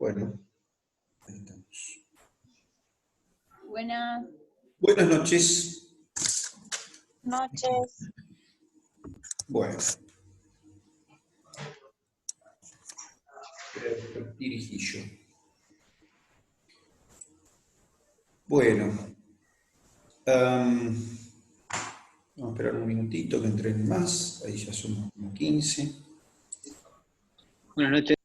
Bueno, ahí estamos. Buenas Buenas noches. noches. Bueno. Dirijillo. Bueno. Vamos a esperar un minutito que entren más. Ahí ya somos como 15. Buenas noches.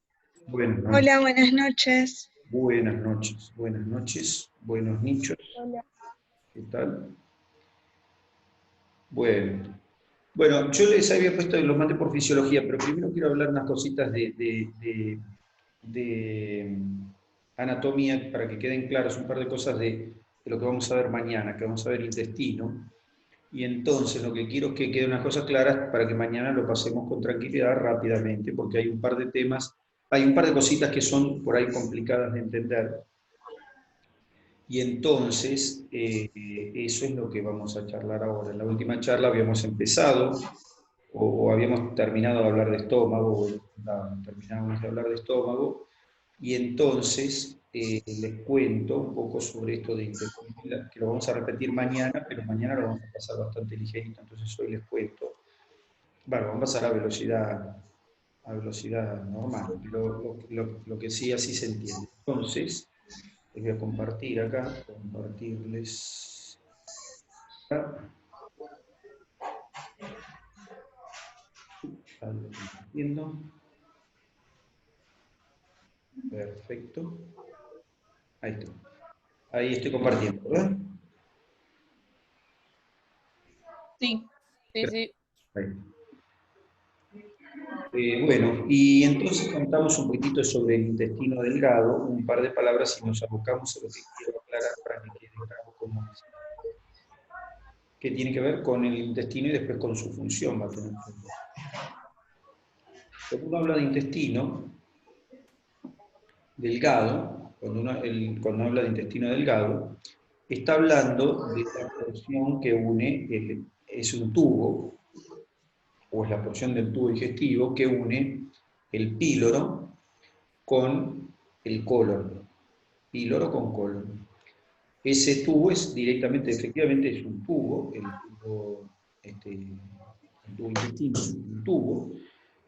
Buenas noches. Hola, buenas noches. Buenas noches. Buenas noches. Buenos nichos. Hola. ¿Qué tal? Bueno, yo les había puesto, los mandé por fisiología, pero primero quiero hablar unas cositas de anatomía para que queden claras un par de cosas de lo que vamos a ver mañana, que vamos a ver intestino. Y entonces lo que quiero es que queden unas cosas claras para que mañana lo pasemos con tranquilidad rápidamente, porque hay un par de temas, hay un par de cositas que son por ahí complicadas de entender. Y entonces, eso es lo que vamos a charlar ahora. En la última charla habíamos empezado, o habíamos terminado de hablar de estómago, terminábamos de hablar de estómago, y entonces les cuento un poco sobre esto de intestino, que lo vamos a repetir mañana, pero mañana lo vamos a pasar bastante ligerito, entonces hoy les cuento. Bueno, vamos a pasar a velocidad normal, pero lo que sí así se entiende. Entonces, les voy a compartir acá, compartirles acá. Algo compartiendo. Perfecto. Ahí está. Ahí estoy compartiendo, ¿verdad? Sí. Ahí. Bueno, y entonces contamos un poquitito sobre el intestino delgado, un par de palabras y nos abocamos a lo que quiero aclarar para que quede claro cómo es. Que tiene que ver con el intestino y después con su función. Va a tener que ver. Cuando uno habla de intestino delgado, cuando habla de intestino delgado, está hablando de la porción que une, es un tubo, o es la porción del tubo digestivo que une el píloro con el colon. Píloro con colon. Ese tubo es directamente, efectivamente es un tubo, el tubo intestino es un tubo,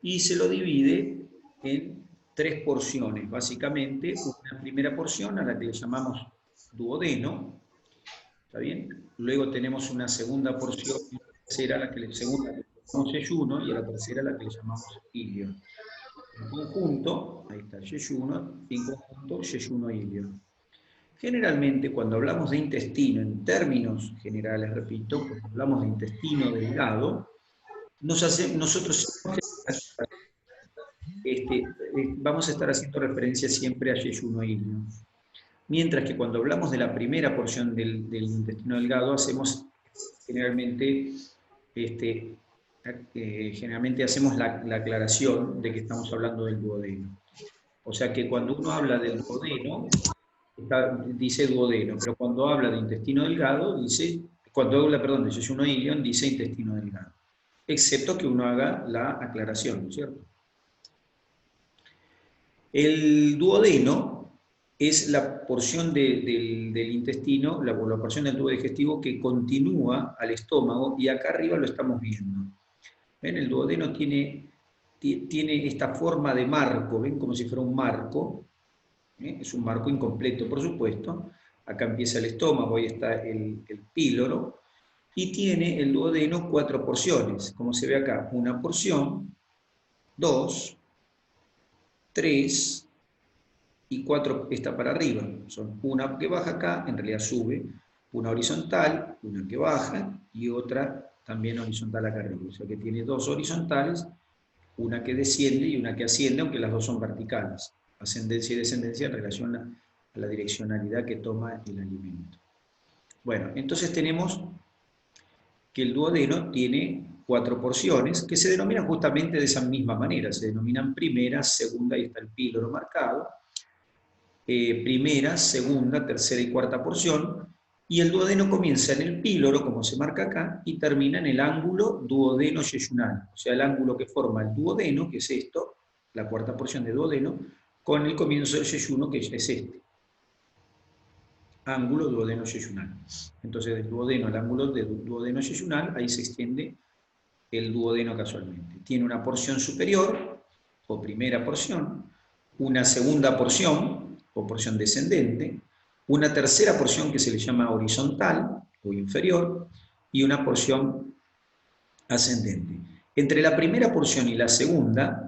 y se lo divide en tres porciones, básicamente una primera porción a la que le llamamos duodeno, ¿está bien? Luego tenemos una segunda porción, una tercera a la que le llamamos yeyuno, y a la tercera a la que le llamamos ilio. En conjunto, ahí está yeyuno, y en conjunto yeyuno-ilio. Generalmente, cuando hablamos de intestino, en términos generales, repito, cuando hablamos de intestino delgado, nosotros vamos a estar haciendo referencia siempre a yeyuno-ilio. Mientras que cuando hablamos de la primera porción del intestino delgado, hacemos generalmente, hacemos la aclaración de que estamos hablando del duodeno. O sea que cuando uno habla del duodeno, dice duodeno, pero cuando habla de intestino delgado, cuando habla, perdón, de yeyuno-ilio, dice intestino delgado. Excepto que uno haga la aclaración, ¿cierto? El duodeno es la porción del intestino, la porción del tubo digestivo que continúa al estómago, y acá arriba lo estamos viendo. ¿Ven? El duodeno tiene esta forma de marco, ¿ven? Como si fuera un marco. Es un marco incompleto, por supuesto. Acá empieza el estómago, ahí está el píloro, y tiene el duodeno 4 porciones, como se ve acá, una porción, 2, 3 y 4 está para arriba. Son una que baja acá, en realidad sube, una horizontal, una que baja, y otra también horizontal acá arriba. O sea que tiene 2 horizontales, una que desciende y una que asciende, aunque las dos son verticales. Ascendencia y descendencia en relación a la direccionalidad que toma el alimento. Bueno, entonces tenemos que el duodeno tiene 4 porciones que se denominan justamente de esa misma manera. Se denominan primera, segunda, y está el píloro marcado. Primera, segunda, tercera y cuarta porción. Y el duodeno comienza en el píloro, como se marca acá, y termina en el ángulo duodeno-yeyunal. O sea, el ángulo que forma el duodeno, que es esto, la cuarta porción de duodeno, con el comienzo del yeyuno, que es este. Ángulo duodeno yeyunal. Entonces, del duodeno al ángulo de duodeno yeyunal, ahí se extiende el duodeno casualmente. Tiene una porción superior, o primera porción, una segunda porción, o porción descendente, una tercera porción que se le llama horizontal, o inferior, y una porción ascendente. Entre la primera porción y la segunda,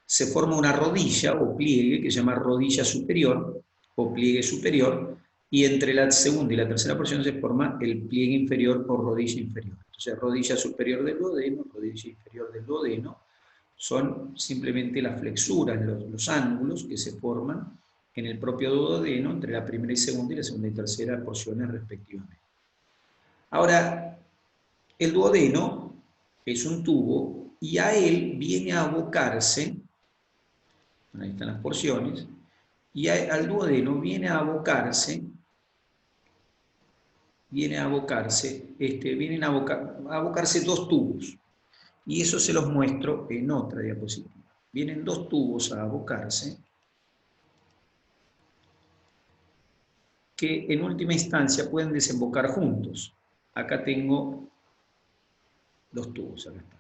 se forma una rodilla, o pliegue, que se llama rodilla superior, o pliegue superior, y entre la segunda y la tercera porción se forma el pliegue inferior o rodilla inferior. Entonces, rodilla superior del duodeno, rodilla inferior del duodeno, son simplemente las flexuras, los ángulos que se forman en el propio duodeno entre la primera y segunda y tercera porciones respectivamente. Ahora, el duodeno es un tubo y a él viene a abocarse, ahí están las porciones, y al duodeno vienen a abocarse dos tubos. Y eso se los muestro en otra diapositiva. Vienen dos tubos a abocarse, que en última instancia pueden desembocar juntos. Acá tengo dos tubos, acá está.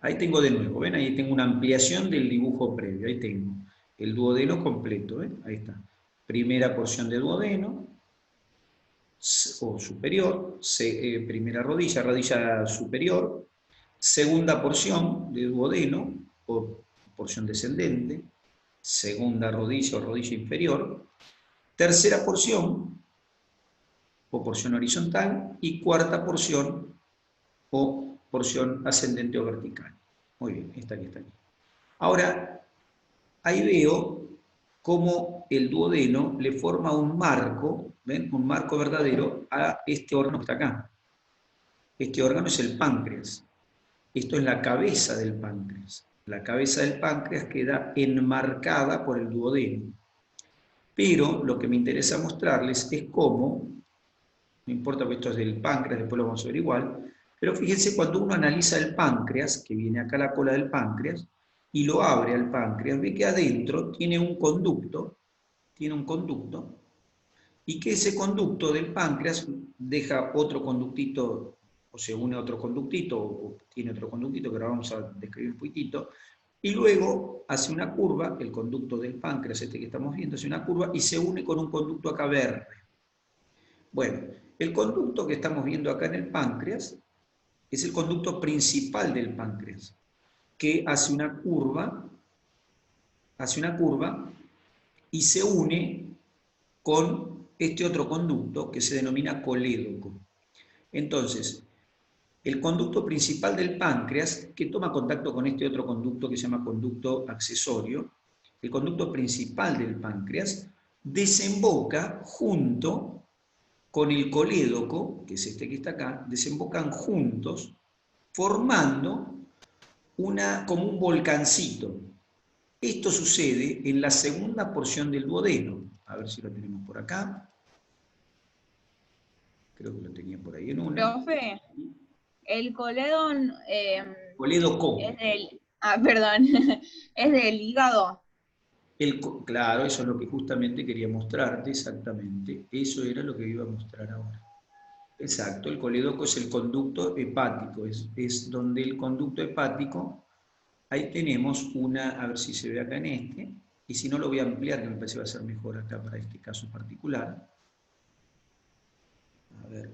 Ahí tengo de nuevo, ¿ven? Ahí tengo una ampliación del dibujo previo. Ahí tengo el duodeno completo, ¿ven? Ahí está. Primera porción de duodeno, o superior, primera rodilla, rodilla superior, segunda porción de duodeno, o porción descendente, segunda rodilla o rodilla inferior, tercera porción, o porción horizontal, y cuarta porción, o porción ascendente o vertical. Muy bien, está aquí, está aquí. Ahora, ahí veo cómo el duodeno le forma un marco, ¿ven? Un marco verdadero a este órgano que está acá. Este órgano es el páncreas. Esto es la cabeza del páncreas. La cabeza del páncreas queda enmarcada por el duodeno. Pero lo que me interesa mostrarles es cómo, no importa que esto es del páncreas, después lo vamos a ver igual, pero fíjense cuando uno analiza el páncreas, que viene acá la cola del páncreas, y lo abre al páncreas, ve que adentro tiene un conducto, y que ese conducto del páncreas deja otro conductito, o se une a otro conductito, o tiene otro conductito, que ahora vamos a describir un poquitito, y luego hace una curva, el conducto del páncreas, este que estamos viendo, hace una curva y se une con un conducto acá verde. Bueno, el conducto que estamos viendo acá en el páncreas es el conducto principal del páncreas, que hace una curva y se une con este otro conducto que se denomina colédoco. Entonces, el conducto principal del páncreas, que toma contacto con este otro conducto que se llama conducto accesorio, el conducto principal del páncreas, desemboca junto con el colédoco, que es este que está acá, desembocan juntos, formando como un volcancito. Esto sucede en la segunda porción del duodeno. A ver si lo tenemos por acá. Creo que lo tenía por ahí en una. Profe, el coledón Colédoco. es del... Ah, perdón. Es del hígado. Claro, eso es lo que justamente quería mostrarte, exactamente. Eso era lo que iba a mostrar ahora. Exacto, el colédoco es el conducto hepático, es donde el conducto hepático, ahí tenemos una, a ver si se ve acá en este, y si no lo voy a ampliar, que me parece que va a ser mejor acá para este caso particular. A ver.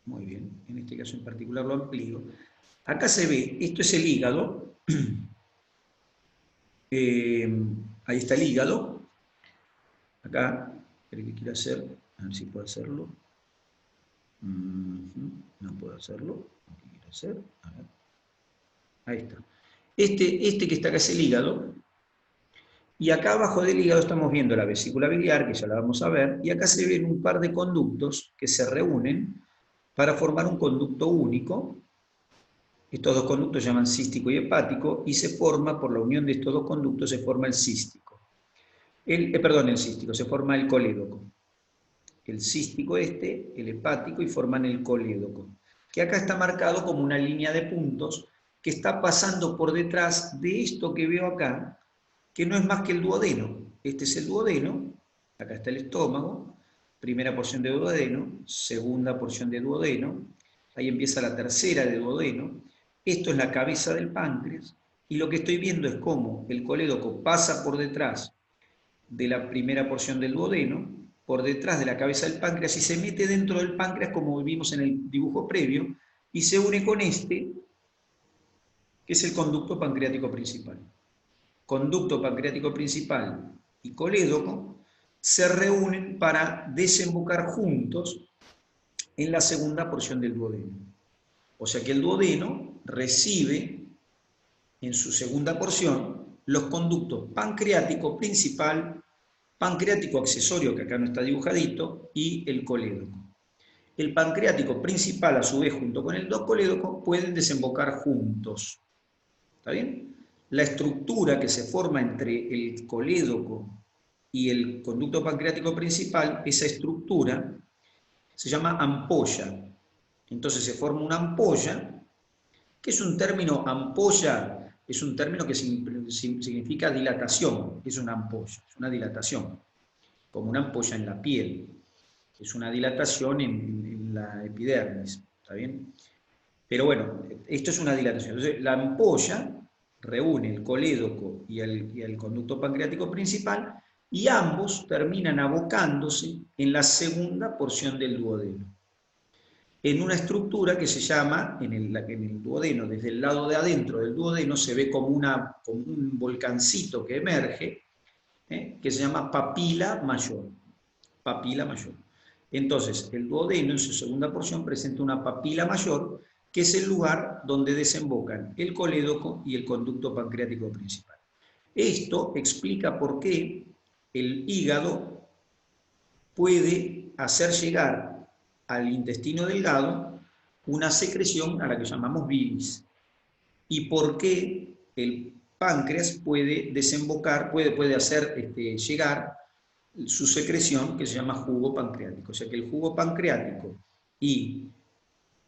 Muy bien, en este caso en particular lo amplío. Acá se ve, esto es el hígado. Ahí está el hígado. Acá, espero que quiera hacer, a ver si puedo hacerlo. No puedo hacerlo. ¿Qué quiero hacer? A ver. Ahí está. Este que está acá es el hígado. Y acá abajo del hígado estamos viendo la vesícula biliar, que ya la vamos a ver. Y acá se ven un par de conductos que se reúnen para formar un conducto único. Estos dos conductos se llaman cístico y hepático, y se forma, por la unión de estos dos conductos, se forma el cístico. El cístico, se forma el colédoco. El cístico el hepático, y forman el colédoco. que acá está marcado como una línea de puntos que está pasando por detrás de esto que veo acá, que no es más que el duodeno. Este es el duodeno, acá está el estómago, primera porción de duodeno, segunda porción de duodeno, ahí empieza la tercera de duodeno, esto es la cabeza del páncreas, y lo que estoy viendo es cómo el colédoco pasa por detrás de la primera porción del duodeno, por detrás de la cabeza del páncreas, y se mete dentro del páncreas, como vimos en el dibujo previo, y se une con este, que es el conducto pancreático principal. Conducto pancreático principal y colédoco se reúnen para desembocar juntos en la segunda porción del duodeno. O sea que el duodeno recibe en su segunda porción los conductos pancreático principal, pancreático accesorio, que acá no está dibujadito, y el colédoco. El pancreático principal, a su vez, junto con el colédoco, pueden desembocar juntos. ¿Está bien? La estructura que se forma entre el colédoco y el conducto pancreático principal, esa estructura se llama ampolla. Entonces se forma una ampolla, que es un término, ampolla, es un término que significa dilatación, es una ampolla, es una dilatación, como una ampolla en la piel, es una dilatación en la epidermis, ¿está bien? Pero bueno, esto es una dilatación. Entonces, la ampolla reúne el colédoco y el conducto pancreático principal, y ambos terminan abocándose en la segunda porción del duodeno, en una estructura que se llama, en el duodeno, desde el lado de adentro del duodeno, se ve como un volcancito que emerge, que se llama papila mayor. Papila mayor. Entonces, el duodeno en su segunda porción presenta una papila mayor, que es el lugar donde desembocan el colédoco y el conducto pancreático principal. Esto explica por qué el hígado puede hacer llegar al intestino delgado una secreción a la que llamamos bilis, y por qué el páncreas puede desembocar, puede hacer llegar su secreción, que se llama jugo pancreático. O sea que el jugo pancreático y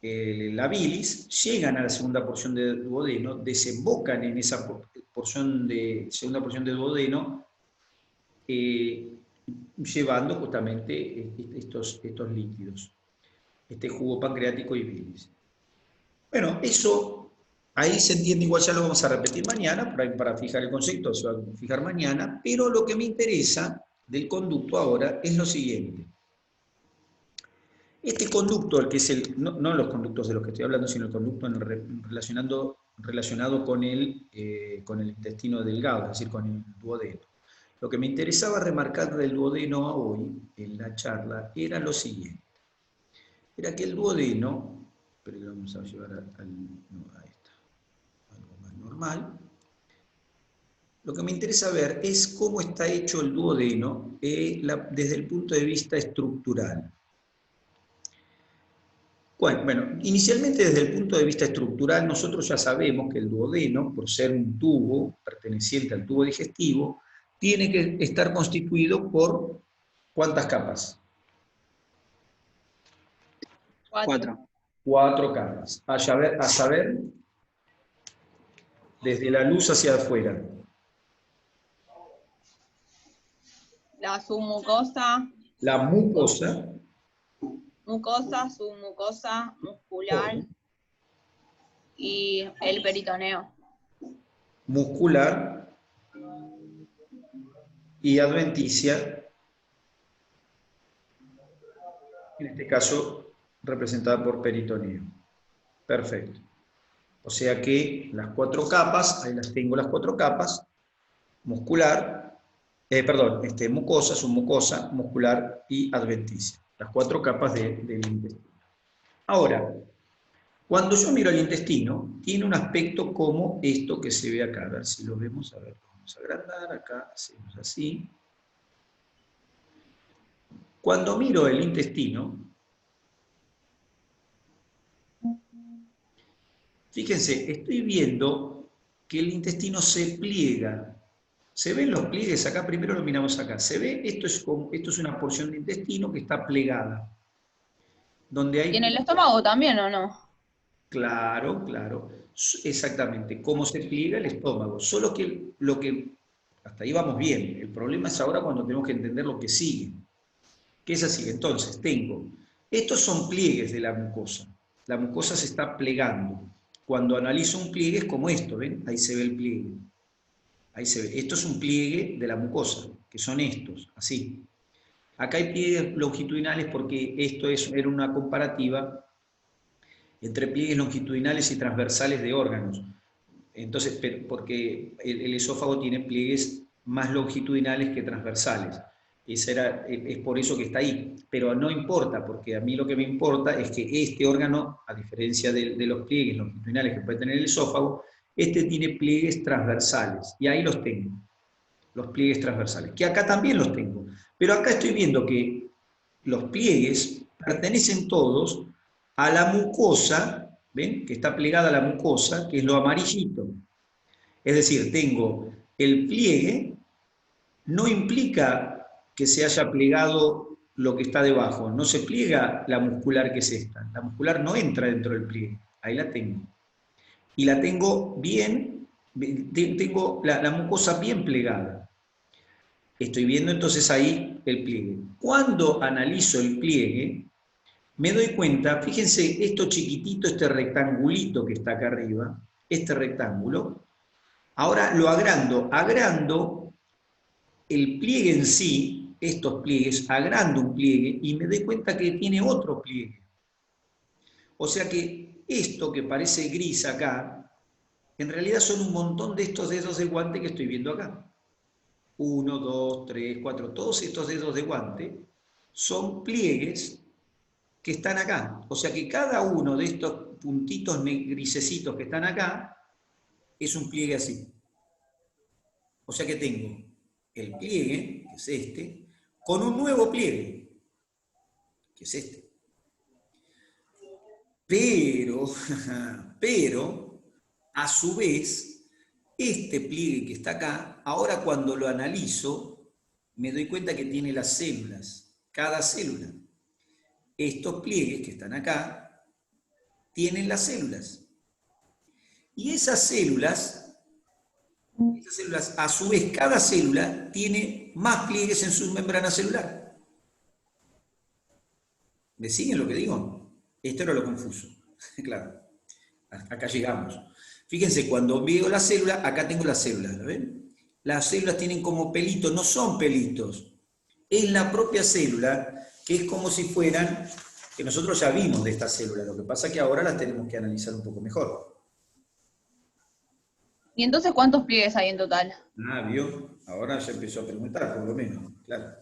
la bilis llegan a la segunda porción de duodeno, desembocan en esa segunda porción de duodeno, llevando justamente estos líquidos, este jugo pancreático y bilis. Bueno, eso ahí se entiende, igual ya lo vamos a repetir mañana, para fijar el concepto, se va a fijar mañana, pero lo que me interesa del conducto ahora es lo siguiente. Este conducto, el que es no los conductos de los que estoy hablando, sino el conducto relacionado con el intestino delgado, es decir, con el duodeno. Lo que me interesaba remarcar del duodeno hoy, en la charla, era lo siguiente. Era que el duodeno, pero lo vamos a llevar a algo más normal. Lo que me interesa ver es cómo está hecho el duodeno desde el punto de vista estructural. Bueno, inicialmente desde el punto de vista estructural, nosotros ya sabemos que el duodeno, por ser un tubo perteneciente al tubo digestivo, tiene que estar constituido por ¿cuántas capas? 4. 4 capas. A saber, desde la luz hacia afuera. La submucosa. La mucosa. Mucosa, submucosa, muscular y el peritoneo. Muscular y adventicia, en este caso representada por peritoneo. Perfecto. O sea que las 4 capas, ahí las tengo las 4 capas, muscular, mucosa, submucosa, muscular y adventicia. Las 4 capas del intestino. Ahora, cuando yo miro el intestino, tiene un aspecto como esto que se ve acá. A ver si lo vemos, a ver, vamos a agrandar, acá hacemos así. Cuando miro el intestino, fíjense, estoy viendo que el intestino se pliega. ¿Se ven los pliegues acá? Primero lo miramos acá. ¿Se ve? Esto es una porción de intestino que está plegada. Donde hay... ¿Y en el estómago también o no? Claro, claro. Exactamente. Cómo se pliega el estómago. Solo que lo que... Hasta ahí vamos bien. El problema es ahora cuando tenemos que entender lo que sigue. ¿Qué es así? Entonces, tengo... Estos son pliegues de la mucosa. La mucosa se está plegando. Cuando analizo un pliegue es como esto, ¿ven? Ahí se ve el pliegue. Ahí se ve. Esto es un pliegue de la mucosa, que son estos, así. Acá hay pliegues longitudinales porque era una comparativa entre pliegues longitudinales y transversales de órganos. Entonces, porque el esófago tiene pliegues más longitudinales que transversales. Es por eso que está ahí. Pero no importa, porque a mí lo que me importa es que este órgano, a diferencia de los pliegues longitudinales que puede tener el esófago, este tiene pliegues transversales. Y ahí los tengo, los pliegues transversales. Que acá también los tengo. Pero acá estoy viendo que los pliegues pertenecen todos a la mucosa, ¿ven? Que está plegada a la mucosa, que es lo amarillito. Es decir, tengo el pliegue, no implica que se haya plegado lo que está debajo, no se pliega la muscular que es esta. La muscular no entra dentro del pliegue, ahí la tengo. Y la tengo bien, tengo la mucosa bien plegada. Estoy viendo entonces ahí el pliegue. Cuando analizo el pliegue, me doy cuenta, fíjense, esto chiquitito, este rectangulito que está acá arriba, este rectángulo, ahora lo agrando el pliegue en sí, estos pliegues, agrando un pliegue y me doy cuenta que tiene otro pliegue. O sea que esto que parece gris acá, en realidad son un montón de estos dedos de guante que estoy viendo acá. 1, 2, 3, 4, todos estos dedos de guante son pliegues que están acá. O sea que cada uno de estos puntitos grisecitos que están acá es un pliegue así. O sea que tengo el pliegue, que es este, con un nuevo pliegue, que es este. Pero, a su vez, este pliegue que está acá, ahora cuando lo analizo, me doy cuenta que tiene las células, cada célula. Estos pliegues que están acá tienen las células. Y esas células, a su vez, cada célula tiene más pliegues en su membrana celular. ¿Me siguen lo que digo? Esto era lo confuso. Claro, acá llegamos. Fíjense, cuando veo la célula, acá tengo las células, ¿lo ven? Las células tienen como pelitos, no son pelitos. Es la propia célula, que es como si fueran, que nosotros ya vimos de estas células, lo que pasa es que ahora las tenemos que analizar un poco mejor. ¿Y entonces cuántos pliegues hay en total? Ah, vio, ahora ya empezó a preguntar, por lo menos, claro.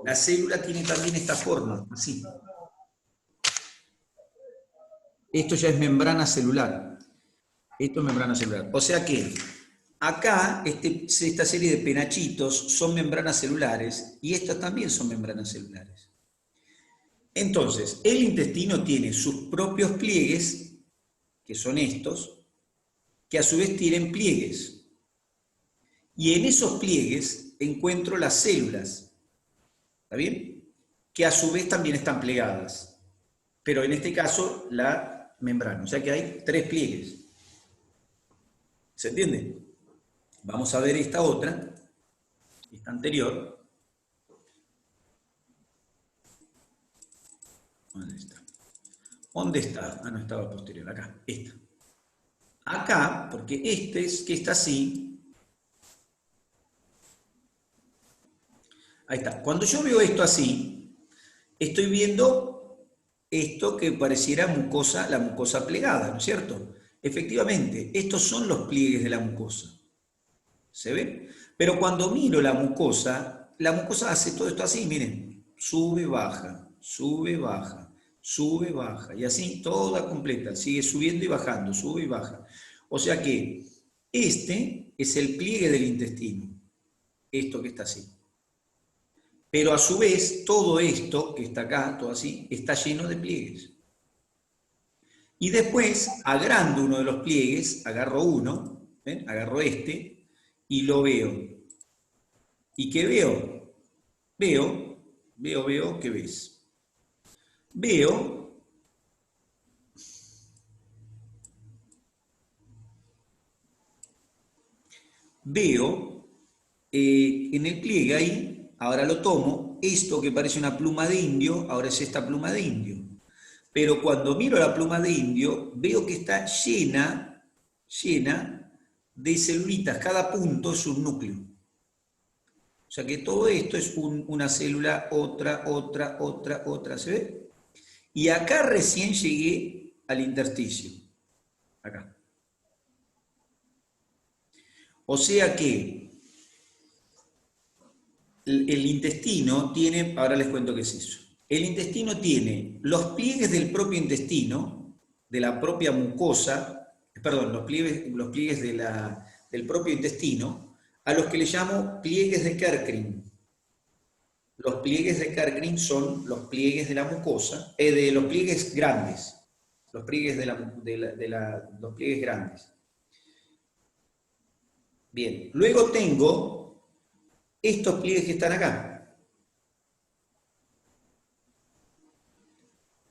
La célula tiene también esta forma, así. Esto ya es membrana celular. Esto es membrana celular. O sea que acá esta serie de penachitos son membranas celulares y estas también son membranas celulares. Entonces, el intestino tiene sus propios pliegues, que son estos, que a su vez tienen pliegues. Y en esos pliegues encuentro las células, ¿está bien? Que a su vez también están plegadas. Pero en este caso, la membrana. O sea que hay 3 pliegues. ¿Se entiende? Vamos a ver esta otra, esta anterior. ¿Dónde está? ¿Dónde está? Ah, no, estaba posterior, acá, esta. Acá, porque este es que está así. Ahí está. Cuando yo veo esto así, estoy viendo esto que pareciera mucosa, la mucosa plegada, ¿no es cierto? Efectivamente, estos son los pliegues de la mucosa. ¿Se ve? Pero cuando miro la mucosa hace todo esto así, miren, sube, baja, sube, baja, sube, baja, y así toda completa, sigue subiendo y bajando, sube y baja. O sea que este es el pliegue del intestino, esto que está así. Pero a su vez, todo esto que está acá, todo así, está lleno de pliegues. Y después, agrando uno de los pliegues, agarro uno, ¿ven? Agarro este, y lo veo. ¿Y qué veo? Veo, ¿qué ves? Veo veo en el pliegue ahí, ahora lo tomo, esto que parece una pluma de indio, ahora es esta pluma de indio. Pero cuando miro la pluma de indio, veo que está llena de celulitas, cada punto es un núcleo. O sea que todo esto es una célula, otra, ¿se ve? Y acá recién llegué al intersticio, acá. O sea que el intestino tiene, ahora les cuento qué es eso. El intestino tiene los pliegues del propio intestino, de la propia mucosa, perdón, los pliegues del propio intestino, a los que le llamo pliegues de Kerckring. Los pliegues de Kerckring son los pliegues de la mucosa, de los pliegues grandes, los pliegues los pliegues grandes. Bien, luego tengo estos pliegues que están acá.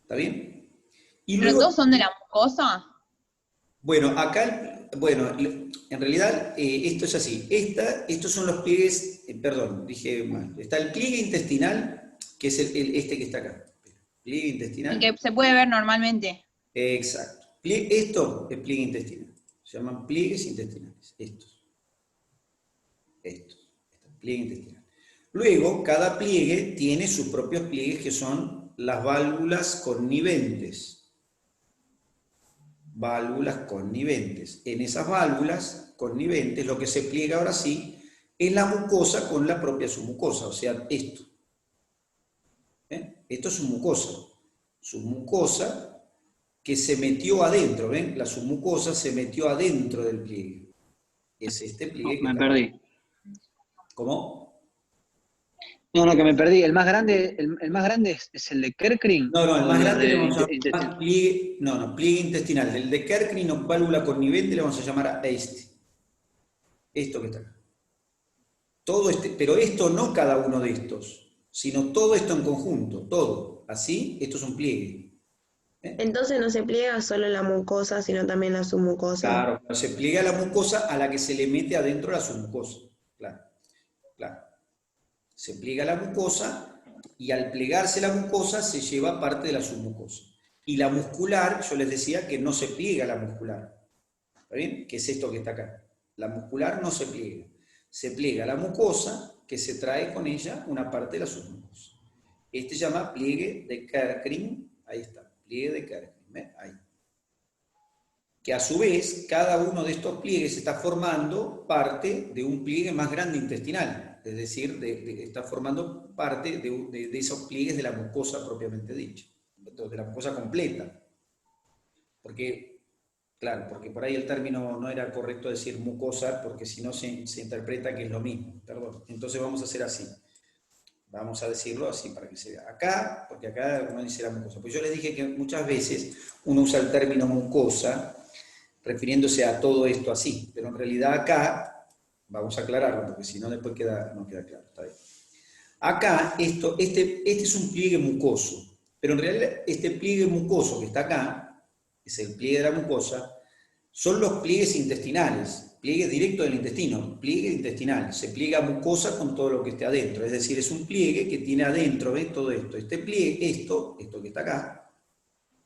¿Está bien? Y ¿Pero luego, todos son de la mucosa? bueno, acá, bueno, en realidad esto es así. Estos son los pliegues, perdón, dije mal. Está el pliegue intestinal, que es este que está acá. Pliegue intestinal. El que se puede ver normalmente. Exacto. Esto es pliegue intestinal. Se llaman pliegues intestinales. Estos, pliegue intestinal. Luego, cada pliegue tiene sus propios pliegues que son las válvulas conniventes. Válvulas conniventes. En esas válvulas conniventes, lo que se pliega ahora sí es la mucosa con la propia submucosa, o sea, esto. Esto es su mucosa. Su mucosa que se metió adentro, ¿ven? La submucosa se metió adentro del pliegue. Es este pliegue que Me está perdí. acá. ¿Cómo? No, que me perdí. El más grande es el de Kerckring. No, el O más los grande le de vamos a intestino. llamar pliegue, pliegue intestinal. El de Kerckring o válvula connivente le vamos a llamar a este. Esto que está acá. Todo pero esto no cada uno de estos, sino todo esto en conjunto, todo. Así, esto es un pliegue. Entonces no se pliega solo la mucosa, sino también la submucosa. Claro, se pliega la mucosa a la que se le mete adentro la submucosa. Claro, claro. Se pliega la mucosa y al plegarse la mucosa se lleva parte de la submucosa. Y la muscular, yo les decía que no se pliega la muscular. ¿Está bien? Que es esto que está acá. La muscular no se pliega. Se pliega la mucosa que se trae con ella una parte de la submucosa. Este se llama pliegue de Kerckring. Ahí está, pliegue de Kerckring. ¿Ven? Ahí. Que a su vez, cada uno de estos pliegues está formando parte de un pliegue más grande intestinal. Es decir, está formando parte de esos pliegues de la mucosa propiamente dicha. De la mucosa completa. Porque, claro, porque por ahí el término no era correcto decir mucosa, porque si no se interpreta que es lo mismo. Perdón. Entonces vamos a hacer así. Vamos a decirlo así para que se vea. Acá, porque acá uno dice la mucosa. Pues yo les dije que muchas veces uno usa el término mucosa refiriéndose a todo esto así, pero en realidad acá, vamos a aclararlo, porque si no después no queda claro. Está bien. Acá, este es un pliegue mucoso, pero en realidad este pliegue mucoso que está acá, es el pliegue de la mucosa, son los pliegues intestinales, pliegue directo del intestino, pliegue intestinal, se pliega mucosa con todo lo que esté adentro, es decir, es un pliegue que tiene adentro, ¿ves? Todo esto, este pliegue, esto que está acá,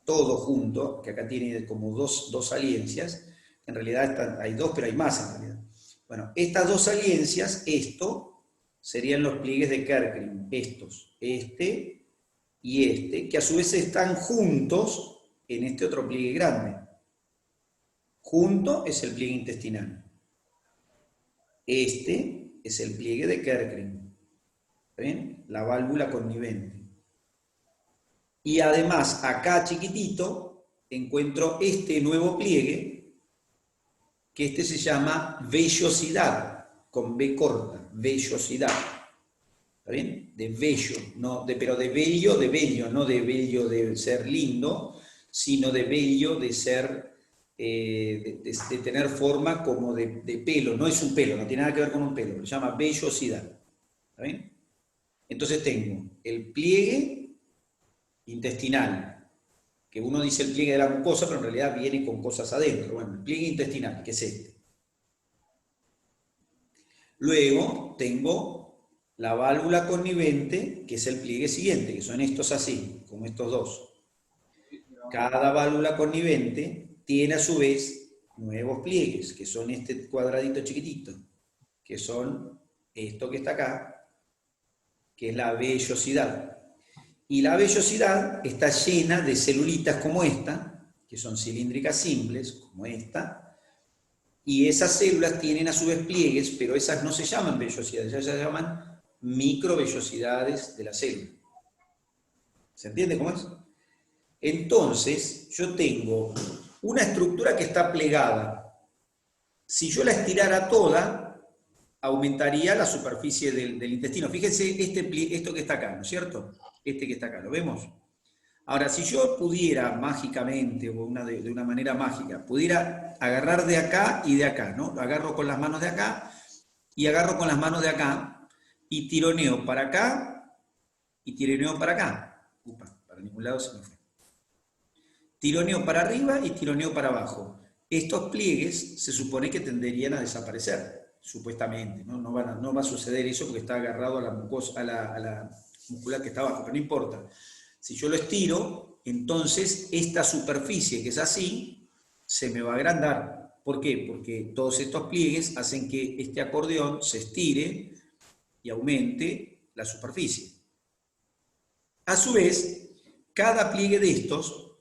todo junto, que acá tiene como dos saliencias, en realidad hay dos, pero hay más en realidad. Bueno, estas dos saliencias, esto, serían los pliegues de Kerckring, estos, este y este, que a su vez están juntos en este otro pliegue grande. Junto es el pliegue intestinal. Este es el pliegue de Kerckring. ¿Ven? La válvula connivente. Y además, acá chiquitito, encuentro este nuevo pliegue, que este se llama vellosidad, con B corta, vellosidad. ¿Está bien? De vello, pero de bello, no de bello de ser lindo, sino de bello de ser, de tener forma como de pelo. No es un pelo, no tiene nada que ver con un pelo, se llama vellosidad. ¿Está bien? Entonces tengo el pliegue intestinal, que uno dice el pliegue de la mucosa, pero en realidad viene con cosas adentro. Bueno, el pliegue intestinal, que es este. Luego tengo la válvula connivente, que es el pliegue siguiente, que son estos así, como estos dos. Cada válvula connivente tiene a su vez nuevos pliegues, que son este cuadradito chiquitito, que son esto que está acá, que es la vellosidad. Y la vellosidad está llena de celulitas como esta, que son cilíndricas simples, como esta, y esas células tienen a su vez pliegues, pero esas no se llaman vellosidades, ellas se llaman microvellosidades de la célula. ¿Se entiende cómo es? Entonces, yo tengo una estructura que está plegada. Si yo la estirara toda, aumentaría la superficie del intestino. Fíjense esto que está acá, ¿no es cierto? Este que está acá, ¿lo vemos? Ahora, si yo pudiera mágicamente, o de una manera mágica, pudiera agarrar de acá y de acá, ¿no? Lo agarro con las manos de acá y agarro con las manos de acá y tironeo para acá y tironeo para acá. Upa, para ningún lado se me fue. Tironeo para arriba y tironeo para abajo. Estos pliegues se supone que tenderían a desaparecer, supuestamente. No va a suceder eso porque está agarrado a la mucosa, a la muscular que está abajo, pero no importa. Si yo lo estiro, entonces esta superficie que es así, se me va a agrandar. ¿Por qué? Porque todos estos pliegues hacen que este acordeón se estire y aumente la superficie. A su vez, cada pliegue de estos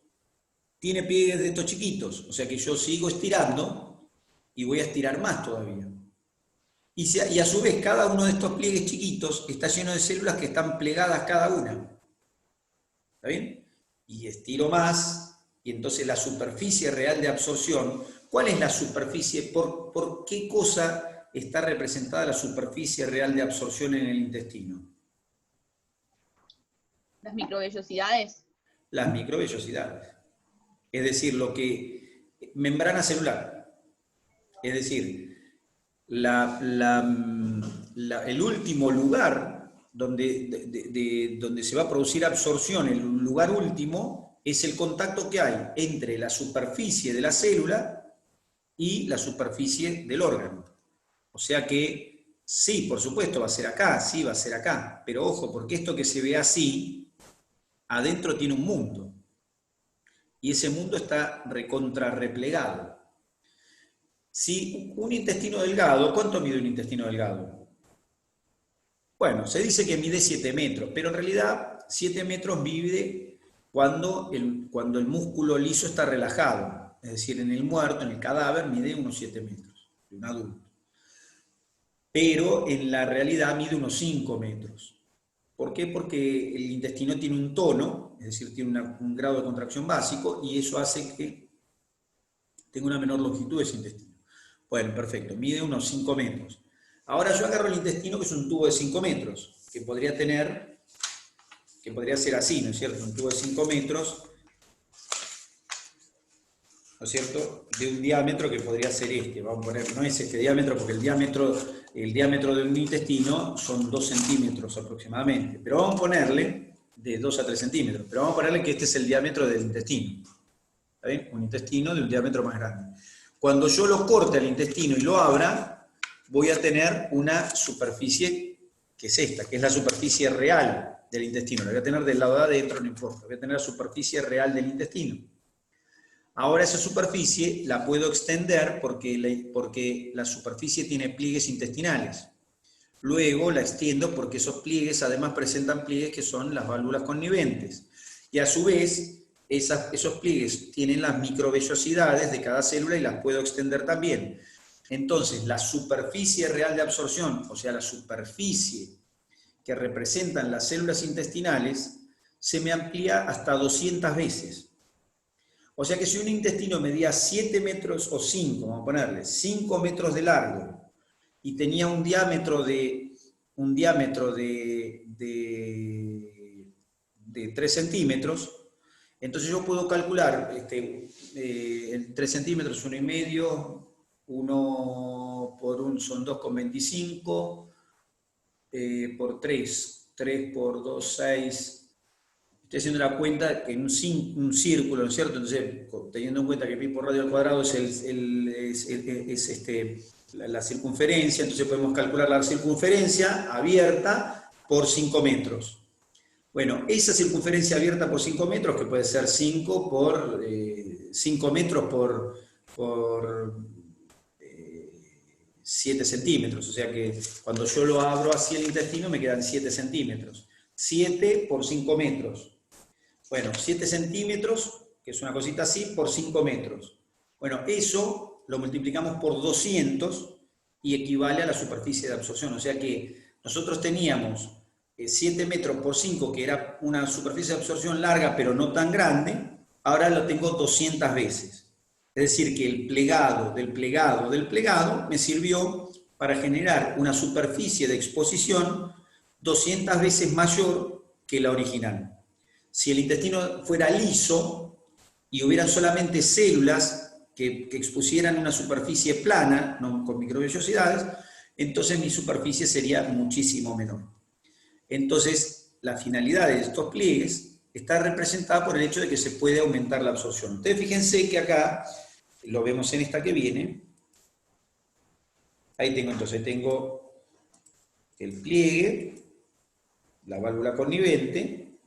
tiene pliegues de estos chiquitos, o sea que yo sigo estirando y voy a estirar más todavía. Y a su vez, cada uno de estos pliegues chiquitos está lleno de células que están plegadas cada una. ¿Está bien? Y estiro más, y entonces la superficie real de absorción, ¿cuál es la superficie? ¿Por qué cosa está representada la superficie real de absorción en el intestino? Las microvellosidades. Las microvellosidades. Es decir, membrana celular. Es decir, el último lugar donde se va a producir absorción, el lugar último, es el contacto que hay entre la superficie de la célula y la superficie del órgano. O sea que, sí, por supuesto, va a ser acá, sí, va a ser acá, pero ojo, porque esto que se ve así, adentro tiene un mundo. Y ese mundo está replegado. Si un intestino delgado, ¿cuánto mide un intestino delgado? Bueno, se dice que mide 7 metros, pero en realidad 7 metros mide cuando el músculo liso está relajado. Es decir, en el muerto, en el cadáver, mide unos 7 metros, de un adulto. Pero en la realidad mide unos 5 metros. ¿Por qué? Porque el intestino tiene un tono, es decir, tiene un grado de contracción básico, y eso hace que tenga una menor longitud ese intestino. Bueno, perfecto, mide unos 5 metros. Ahora yo agarro el intestino, que es un tubo de 5 metros, que podría ser así, ¿no es cierto? Un tubo de 5 metros, ¿no es cierto? De un diámetro que podría ser este, vamos a poner, no es este diámetro, porque el diámetro de un intestino son 2 centímetros aproximadamente, pero vamos a ponerle de 2 a 3 centímetros, pero vamos a ponerle que este es el diámetro del intestino. ¿Está bien? Un intestino de un diámetro más grande. Cuando yo lo corte al intestino y lo abra, voy a tener una superficie que es esta, que es la superficie real del intestino. La voy a tener del lado de adentro, no importa, voy a tener la superficie real del intestino. Ahora esa superficie la puedo extender porque la superficie tiene pliegues intestinales. Luego la extiendo porque esos pliegues además presentan pliegues que son las válvulas conniventes. Y a su vez, esos pliegues tienen las microvellosidades de cada célula y las puedo extender también. Entonces, la superficie real de absorción, o sea, la superficie que representan las células intestinales, se me amplía hasta 200 veces. O sea que si un intestino medía 7 metros o 5, vamos a ponerle, 5 metros de largo, y tenía un diámetro de 3 centímetros, entonces yo puedo calcular en 3 centímetros, 1,5, 1 por 1 son 2,25, por 3 por 2, 6. Estoy haciendo la cuenta que en un círculo, ¿no es cierto? Entonces, teniendo en cuenta que pi por radio al cuadrado es la circunferencia, entonces podemos calcular la circunferencia abierta por 5 metros. Bueno, esa circunferencia abierta por 5 metros, que puede ser 5 por 5 metros por 7 centímetros, o sea que cuando yo lo abro así el intestino me quedan 7 centímetros. 7 por 5 metros. Bueno, 7 centímetros, que es una cosita así, por 5 metros. Bueno, eso lo multiplicamos por 200 y equivale a la superficie de absorción. O sea que nosotros teníamos 7 metros por 5, que era una superficie de absorción larga, pero no tan grande, ahora lo tengo 200 veces. Es decir, que el plegado del plegado del plegado me sirvió para generar una superficie de exposición 200 veces mayor que la original. Si el intestino fuera liso y hubieran solamente células que expusieran una superficie plana, no con microvellosidades, entonces mi superficie sería muchísimo menor. Entonces, la finalidad de estos pliegues está representada por el hecho de que se puede aumentar la absorción. Ustedes fíjense que acá, lo vemos en esta que viene, ahí tengo el pliegue, la válvula connivente,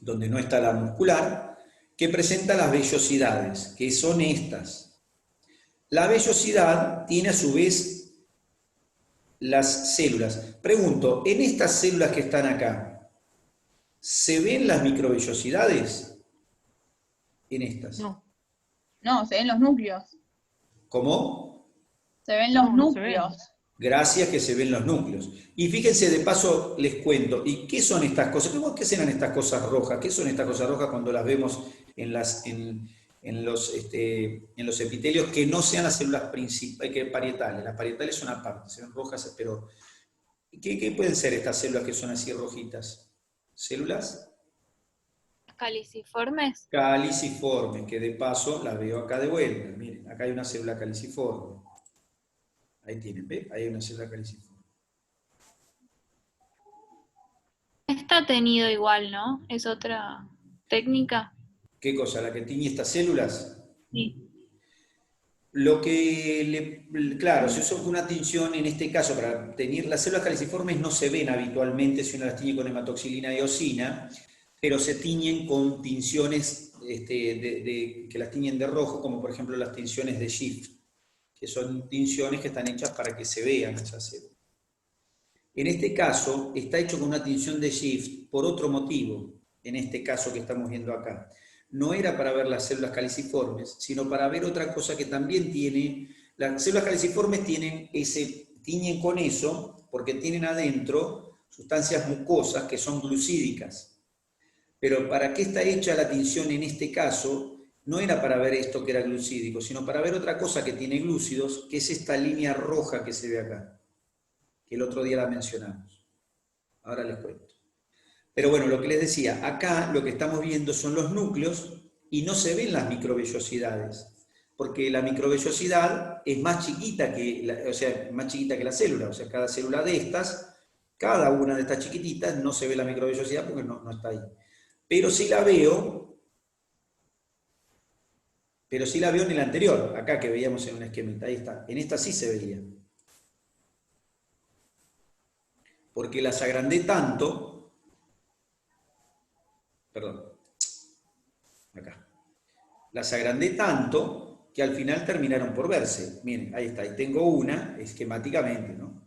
donde no está la muscular, que presenta las vellosidades, que son estas. La vellosidad tiene a su vez las células. Pregunto, ¿en estas células que están acá, se ven las microvellosidades? En estas. No, se ven los núcleos. ¿Cómo? Se ven los No, no se núcleos. Gracias que se ven los núcleos. Y fíjense, de paso les cuento, ¿y qué son estas cosas? ¿Qué serán estas cosas rojas? ¿Qué son estas cosas rojas cuando las vemos en los epitelios que no sean las células parietales? Las parietales son aparte, se ven rojas, pero ¿qué pueden ser estas células que son así rojitas? ¿Células? ¿Caliciformes? Caliciformes, que de paso las veo acá de vuelta. Miren, acá hay una célula caliciforme. Ahí tienen, ¿ve? Ahí hay una célula caliciforme. Está tenido igual, ¿no? Es otra técnica. ¿Qué cosa? ¿La que tiñe estas células? Sí. Lo que claro, se usa una tinción en este caso para teñir las células caliciformes no se ven habitualmente si uno las tiñe con hematoxilina y eosina, pero se tiñen con tinciones que las tiñen de rojo, como por ejemplo las tinciones de Schiff, que son tinciones que están hechas para que se vean esas células. En este caso está hecho con una tinción de Schiff por otro motivo, en este caso que estamos viendo acá. No era para ver las células caliciformes, sino para ver otra cosa que también tiene. Las células caliciformes tiñen con eso porque tienen adentro sustancias mucosas que son glucídicas. Pero ¿para qué está hecha la tinción en este caso? No era para ver esto que era glucídico, sino para ver otra cosa que tiene glúcidos, que es esta línea roja que se ve acá, que el otro día la mencionamos. Ahora les cuento. Pero bueno, lo que les decía, acá lo que estamos viendo son los núcleos y no se ven las microvellosidades, porque la microvellosidad es más chiquita más chiquita que la célula, o sea, cada célula de estas, cada una de estas chiquititas no se ve la microvellosidad porque no está ahí. Pero sí la veo en el anterior, acá que veíamos en un esquemita, ahí está, en esta sí se veía. Porque las agrandé tanto, las agrandé tanto que al final terminaron por verse. Miren, ahí está, ahí tengo una, esquemáticamente, ¿no?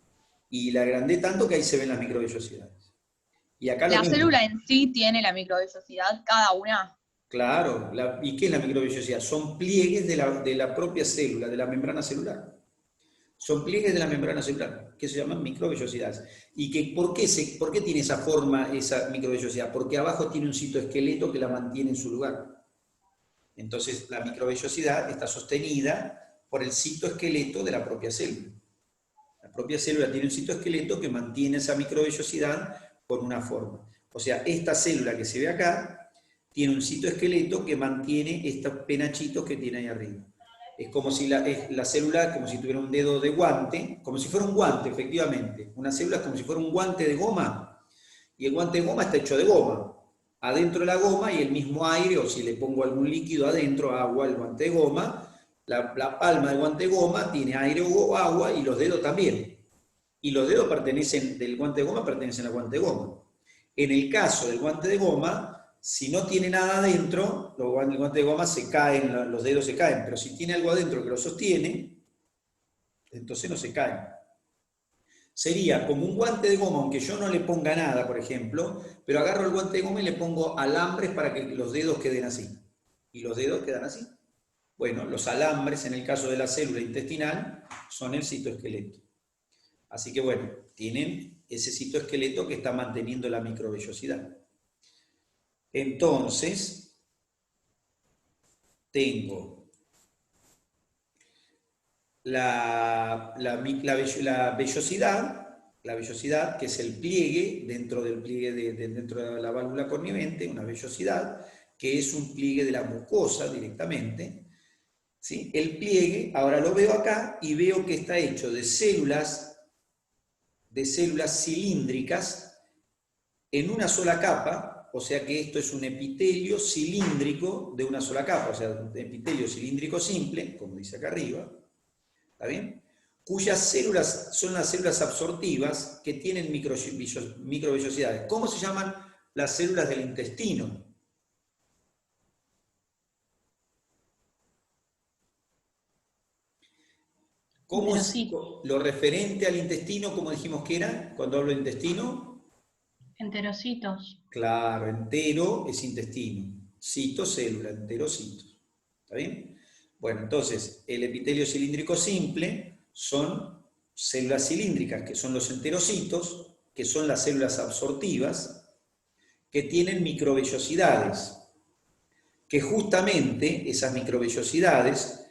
Y la agrandé tanto que ahí se ven las microvellosidades. Y acá La célula en sí tiene la microvellosidad, cada una. Claro, ¿y qué es la microvellosidad? Son pliegues de la propia célula, de la membrana celular. Son pliegues de la membrana celular, que se llaman microvellosidades. ¿Y por qué tiene esa forma, esa microvellosidad? Porque abajo tiene un citoesqueleto que la mantiene en su lugar. Entonces, la microvellosidad está sostenida por el citoesqueleto de la propia célula. La propia célula tiene un citoesqueleto que mantiene esa microvellosidad con una forma. O sea, esta célula que se ve acá tiene un citoesqueleto que mantiene estos penachitos que tiene ahí arriba. Es como si la célula, como si tuviera un dedo de guante, como si fuera un guante, efectivamente. Una célula es como si fuera un guante de goma, y el guante de goma está hecho de goma. Adentro de la goma y el mismo aire, o si le pongo algún líquido adentro, agua, el guante de goma, La palma del guante de goma tiene aire o agua y los dedos también. Y los dedos del guante de goma pertenecen al guante de goma. En el caso del guante de goma, si no tiene nada adentro, el guante de goma se caen, los dedos se caen, pero si tiene algo adentro que lo sostiene, entonces no se caen. Sería como un guante de goma, aunque yo no le ponga nada, por ejemplo, pero agarro el guante de goma y le pongo alambres para que los dedos queden así. Y los dedos quedan así. Bueno, los alambres, en el caso de la célula intestinal, son el citoesqueleto. Así que bueno, tienen ese citoesqueleto que está manteniendo la microvellosidad. Entonces, tengo la vellosidad, que es el pliegue, dentro del pliegue dentro de la válvula connivente, una vellosidad, que es un pliegue de la mucosa directamente. ¿Sí? El pliegue, ahora lo veo acá y veo que está hecho de células cilíndricas en una sola capa, o sea que esto es un epitelio cilíndrico de una sola capa, o sea, un epitelio cilíndrico simple, como dice acá arriba, ¿está bien? Cuyas células son las células absortivas que tienen microvellosidades. ¿Cómo se llaman las células del intestino? ¿Cómo es lo referente al intestino? ¿Cómo dijimos que era cuando hablo de intestino? Enterocitos. Claro, entero es intestino. Cito, célula, enterocitos. ¿Está bien? Bueno, entonces, el epitelio cilíndrico simple son células cilíndricas, que son los enterocitos, que son las células absortivas, que tienen microvellosidades, que justamente esas microvellosidades,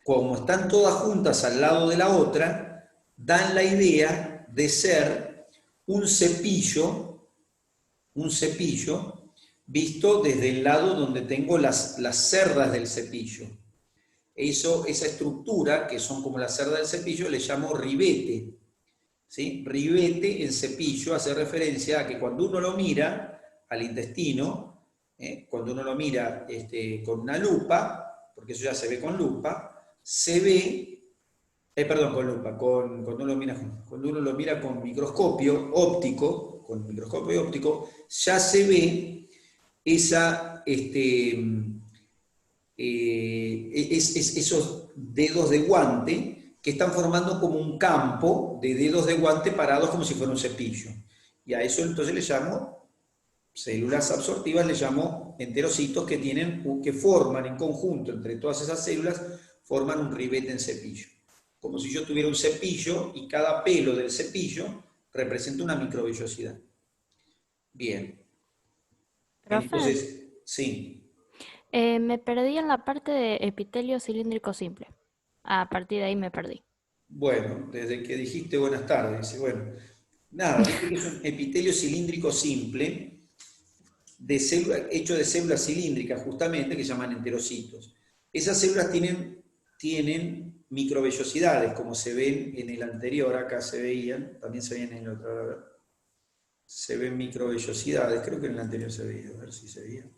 como están todas juntas al lado de la otra, dan la idea de ser un cepillo visto desde el lado donde tengo las cerdas del cepillo. Esa estructura, que son como las cerdas del cepillo, le llamo ribete. ¿Sí? Ribete en cepillo hace referencia a que cuando uno lo mira al intestino, cuando uno lo mira con una lupa, porque eso ya se ve con lupa, se ve, cuando uno lo mira con microscopio óptico, ya se ve esos dedos de guante que están formando como un campo de dedos de guante parados como si fuera un cepillo. Y a eso entonces le llamo células absortivas, le llamo enterocitos que forman en conjunto entre todas esas células, forman un ribete en cepillo. Como si yo tuviera un cepillo y cada pelo del cepillo representa una microvellosidad. Bien. Profe, entonces, sí. Me perdí en la parte de epitelio cilíndrico simple. A partir de ahí me perdí. Bueno, desde que dijiste buenas tardes, dice, bueno, nada, es un epitelio cilíndrico simple, hecho de células cilíndricas justamente, que se llaman enterocitos. Esas células tienen microvellosidades, como se ven en el anterior, acá se veían, también se veían en el otro, a ver, se ven microvellosidades, creo que en el anterior se veía, a ver si se veía.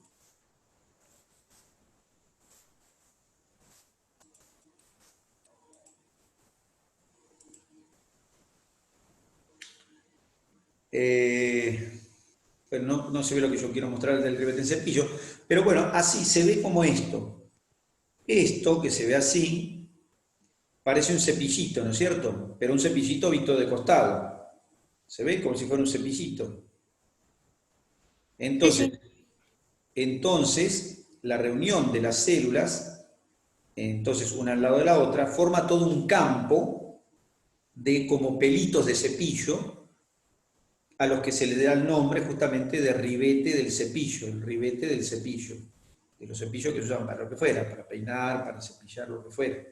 Pero no se ve lo que yo quiero mostrar del ribete en cepillo, pero bueno, así se ve como esto. Esto, que se ve así, parece un cepillito, ¿no es cierto? Pero un cepillito visto de costado. Se ve como si fuera un cepillito. Entonces, la reunión de las células, entonces una al lado de la otra, forma todo un campo de como pelitos de cepillo, a los que se le da el nombre justamente de ribete del cepillo, el ribete del cepillo, de los cepillos que se usan para lo que fuera, para peinar, para cepillar, lo que fuera.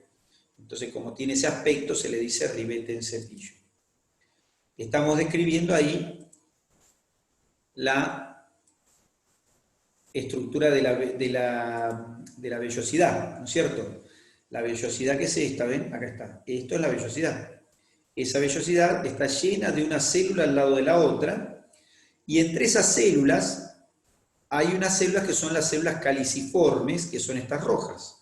Entonces, como tiene ese aspecto, se le dice ribete en cepillo. Estamos describiendo ahí la estructura de la vellosidad, ¿no es cierto? La vellosidad, que es esta, ¿ven? Acá está. Esto es la vellosidad. Esa vellosidad está llena de una célula al lado de la otra, y entre esas células hay unas células que son las células caliciformes, que son estas rojas.